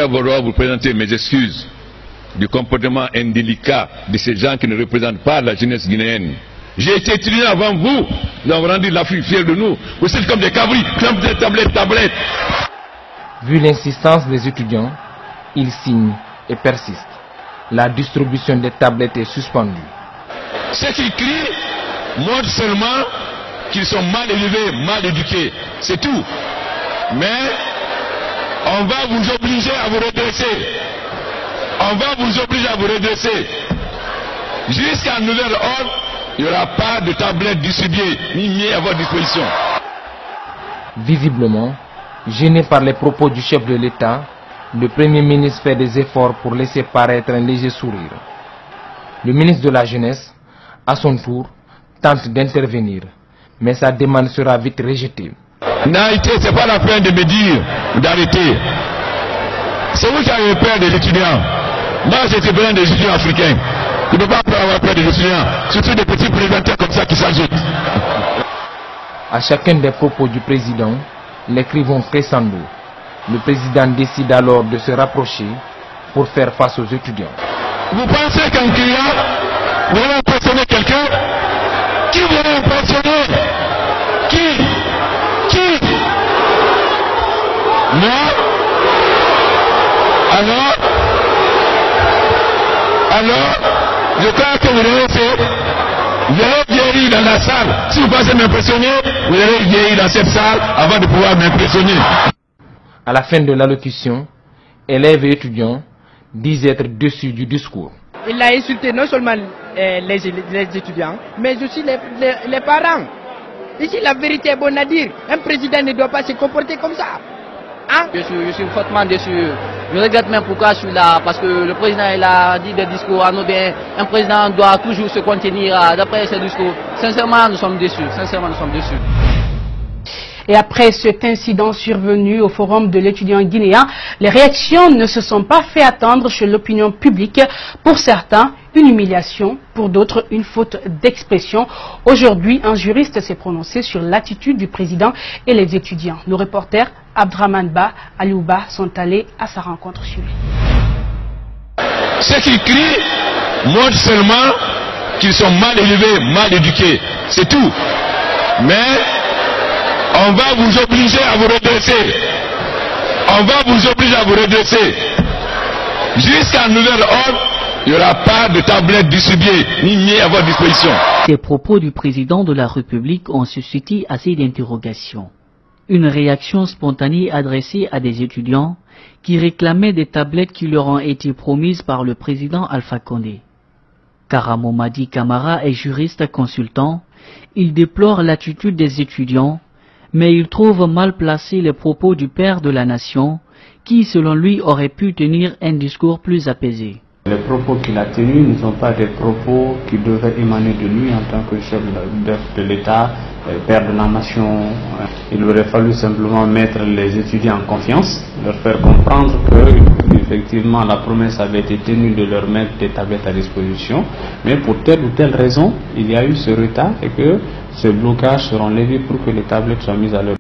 Je voudrais vous présenter mes excuses du comportement indélicat de ces gens qui ne représentent pas la jeunesse guinéenne. J'ai été étudiant avant vous, nous avons rendu l'Afrique fière de nous. Vous êtes comme des cabris, comme des tablettes. Vu l'insistance des étudiants, ils signent et persistent. La distribution des tablettes est suspendue. Ceux qui crient montrent seulement qu'ils sont mal élevés, mal éduqués. C'est tout. Mais on va vous obliger à vous redresser. On va vous obliger à vous redresser. Jusqu'à nouvel ordre, il n'y aura pas de tablettes distribuées, ni mieux à votre disposition. Visiblement, gêné par les propos du chef de l'État, le Premier ministre fait des efforts pour laisser paraître un léger sourire. Le ministre de la Jeunesse, à son tour, tente d'intervenir, mais sa demande sera vite rejetée. N'arrêtez, ce n'est pas la peine de me dire d'arrêter. C'est vous qui avez peur des étudiants. Moi, j'ai peur des étudiants africains. Je ne peux pas avoir peur des étudiants, surtout des petits présidents comme ça qui s'ajoutent. À chacun des propos du président, les cris vont crescendo. Le président décide alors de se rapprocher pour faire face aux étudiants. Vous pensez qu'en criant, vous allez impressionner quelqu'un? Qui vous allez impressionner? Qui? Moi? Alors, je crois que vous allez vieillir dans la salle. Si vous pensez m'impressionner, vous allez vieillir dans cette salle avant de pouvoir m'impressionner. À la fin de l'allocution, élèves et étudiants disent être déçus du discours. Il a insulté non seulement les étudiants, mais aussi les parents. Ici, la vérité est bonne à dire. Un président ne doit pas se comporter comme ça. Hein? Je suis fortement déçu. Je regrette même pourquoi je suis là, parce que le président il a dit des discours anodins. Un président doit toujours se contenir d'après ses discours. Sincèrement, nous sommes déçus. Et après cet incident survenu au forum de l'étudiant guinéen, les réactions ne se sont pas fait attendre chez l'opinion publique. Pour certains, une humiliation, pour d'autres, une faute d'expression. Aujourd'hui, un juriste s'est prononcé sur l'attitude du président et les étudiants. Nos reporters Abdraman Ba, Aliouba sont allés à sa rencontre sur lui. Ceux qui crient montrent seulement qu'ils sont mal élevés, mal éduqués. C'est tout. Mais on va vous obliger à vous redresser. On va vous obliger à vous redresser. Jusqu'à nouvel ordre, il n'y aura pas de tablettes distribuées, ni mieux à votre disposition. Ces propos du président de la République ont suscité assez d'interrogations. Une réaction spontanée adressée à des étudiants qui réclamaient des tablettes qui leur ont été promises par le président Alpha Condé. Karamo Madi Kamara est juriste consultant. Il déplore l'attitude des étudiants, mais il trouve mal placés les propos du père de la nation, qui selon lui aurait pu tenir un discours plus apaisé. Les propos qu'il a tenus ne sont pas des propos qui devaient émaner de lui en tant que chef de l'État, père de la nation. Il aurait fallu simplement mettre les étudiants en confiance, leur faire comprendre que effectivement la promesse avait été tenue de leur mettre des tablettes à disposition, mais pour telle ou telle raison, il y a eu ce retard et que ce blocage sera levé pour que les tablettes soient mises à leur